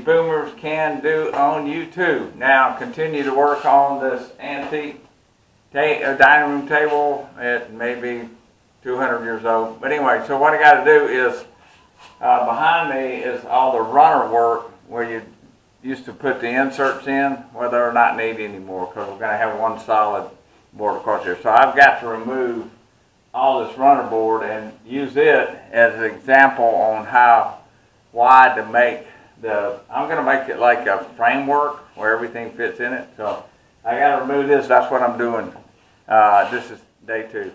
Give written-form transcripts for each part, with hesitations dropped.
boomers can do on YouTube. Now, continue to work on this antique dining room table. It may be 200 years old. But anyway, so what I got to do is, behind me is all the runner work where you used to put the inserts in. Well, they're not needed anymore because we're going to have one solid board across here. So I've got to remove all this runner board and use it as an example on how wide to make I'm going to make it like a framework where everything fits in it. So I got to remove this. That's what I'm doing. This is day 2.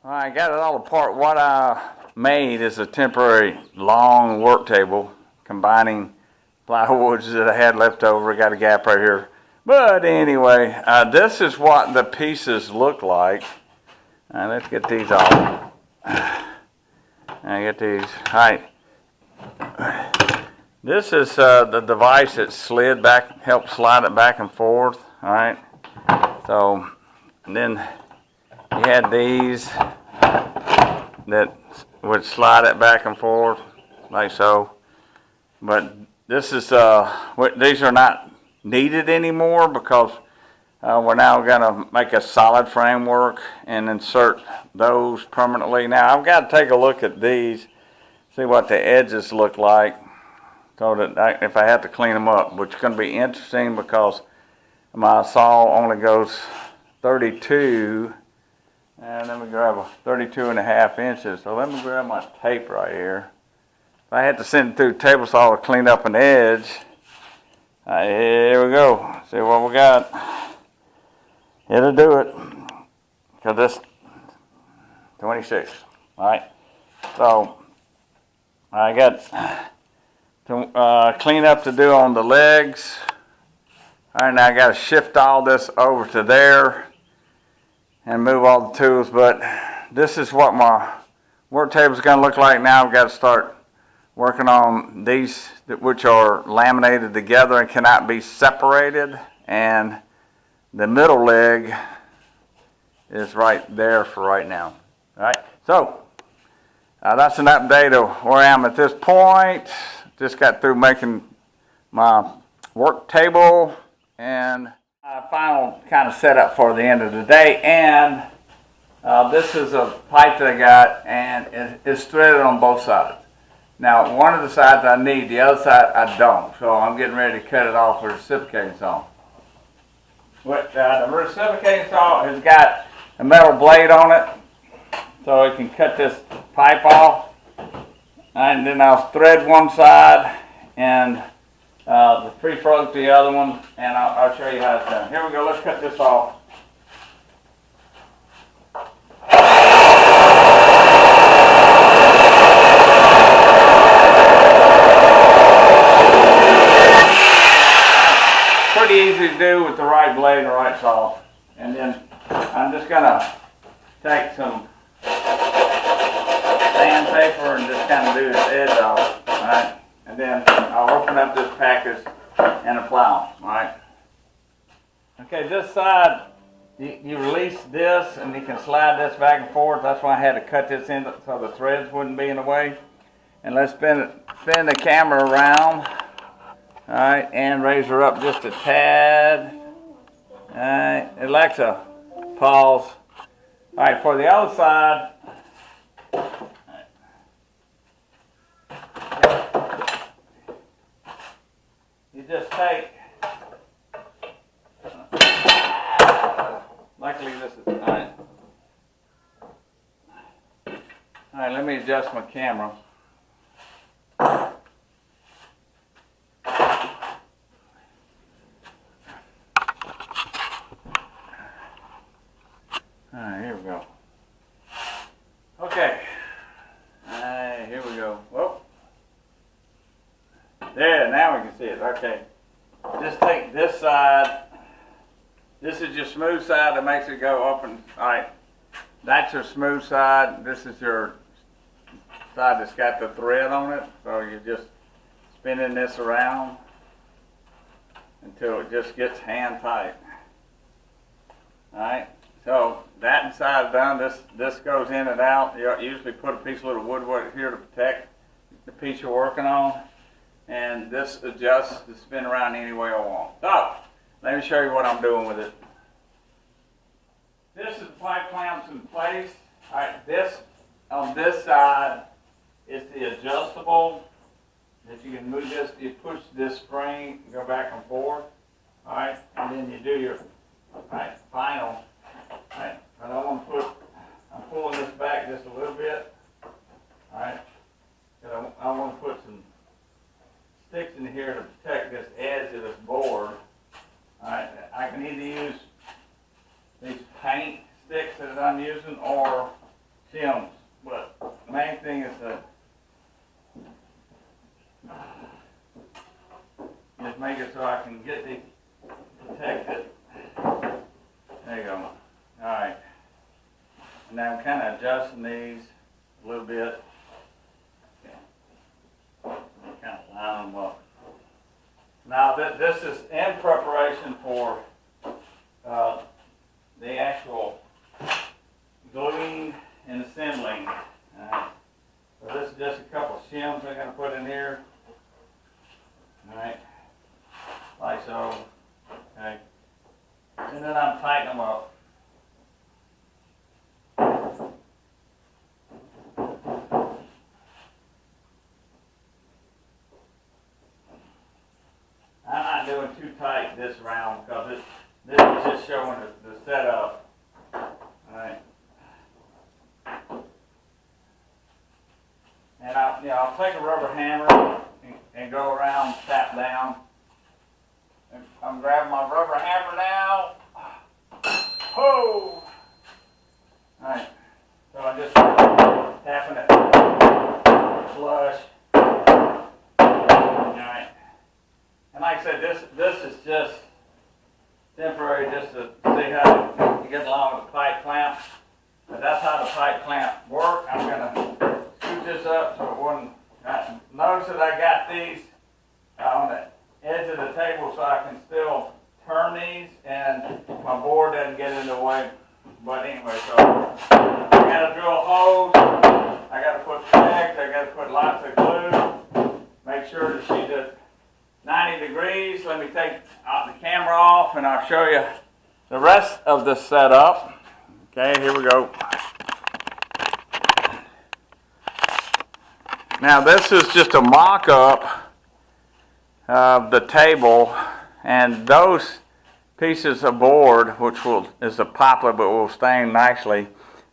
I got it all apart. What I made is a temporary long work table combining plywoods that I had left over. I got a gap right here. But anyway, this is what the pieces look like. Let's get these off. I get these. All right. This is the device that slid back, helped slide it back and forth. All right. So, and then you had these that would slide it back and forth like so. But this is these are not needed anymore because we're now going to make a solid framework and insert those permanently. Now I've got to take a look at these, see what the edges look like, so that if I have to clean them up, which is going to be interesting because my saw only goes 32, and let me grab a 32.5 inches. So let me grab my tape right here. If I had to send it through the table saw to clean up an edge, here we go. See what we got. It'll do it. Because this 26. Alright. So I got to clean up to do on the legs. Alright, now I got to shift all this over to there and move all the tools. But this is what my work table is going to look like now. I've got to start working on these, which are laminated together and cannot be separated, and the middle leg is right there for right now. All right, so that's an update of where I am at this point. Just got through making my work table and final kind of setup for the end of the day. And this is a pipe that I got, and it's threaded on both sides. Now, one of the sides I need, the other side I don't. So I'm getting ready to cut it off with a reciprocating saw. The reciprocating saw has got a metal blade on it, so it can cut this pipe off. And then I'll thread one side and the free-float the other one, and I'll show you how it's done. Here we go. Let's cut this off. Pretty easy to do with the right blade and the right saw. And then I'm just going to take some sandpaper and just kind of do this edge off. Alright? And then I'll open up this package and apply them. Alright? Okay, this side, you release this and you can slide this back and forth. That's why I had to cut this in so the threads wouldn't be in the way. And let's spin the camera around. Alright, and raise her up just a tad. Alright, Alexa, pause. Alright, for the other side, you just take, luckily this is, alright. Alright, let me adjust my camera. Alright, here we go. Okay. Alright, here we go. Whoa. There, now we can see it. Okay. Just take this side. This is your smooth side that makes it go up and, alright. That's your smooth side. This is your side that's got the thread on it. So you're just spinning this around until it just gets hand tight. Alright. So that inside is done. This goes in and out. You usually put a piece of little woodwork here to protect the piece you're working on. And this adjusts to spin around any way I want. So let me show you what I'm doing with it. This is the pipe clamps in place. All right, this on this side is the adjustable. If you can move this, you push this spring, go back and forth. All right, and then you do your final. All right, and I'm pulling this back just a little bit. All right, I want to put some sticks in here to protect this edge of this board. All right, I can either use these paint sticks that I'm using or shims, but the main thing is to just make it so I can get these protected. There you go. All right, and now I'm kind of adjusting these a little bit. Kind of line them up. Now this is in preparation for the actual gluing and assembling. So this is just a couple of shims I'm going to put in here. All right, like so. Okay, and then I'm tightening them up. I'm not doing too tight this round because this is just showing the setup. Alright. And I'll take a rubber hammer and go around, tap down. And I'm grabbing my rubber hammer now. Oh! Alright. So I'm just tapping it flush. Alright. And like I said, this is just temporary, just to see how you get along with the pipe clamp. But that's how the pipe clamp work. I'm going to scoot this up so it wouldn't. Notice that I got these on the edge of the table so I can still turn these and my board doesn't get in the way. But anyway, so I got to drill holes. I got to put pegs. I got to put lots of glue. Make sure that she's at 90 degrees. Let me take the camera off and I'll show you the rest of the setup. Okay, here we go. Now this is just a mock-up of the table, and those pieces of board, which is a poplar but will stand nicely,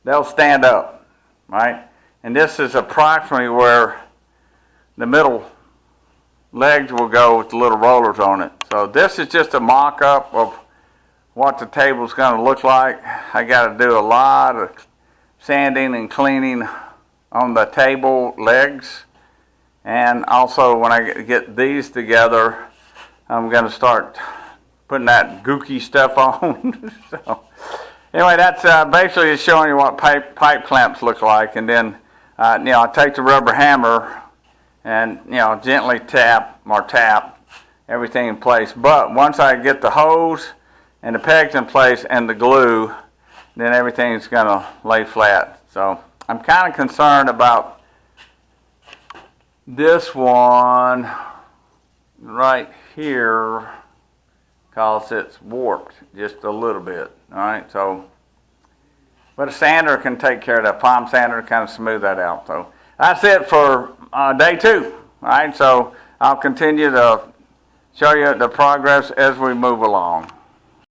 they'll stand up, right? And this is approximately where the middle legs will go with the little rollers on it. So this is just a mock-up of what the table's going to look like. I got to do a lot of sanding and cleaning on the table legs, and also when I get these together, I'm going to start putting that gooky stuff on. So anyway, that's basically showing you what pipe clamps look like, and then I take the rubber hammer and gently tap everything in place. But once I get the hose and the pegs in place and the glue, then everything's going to lay flat. So I'm kind of concerned about this one right here because it's warped just a little bit. All right, so but a sander can take care of that. Palm sander kind of smooth that out. So that's it for day 2. All right, so I'll continue to show you the progress as we move along.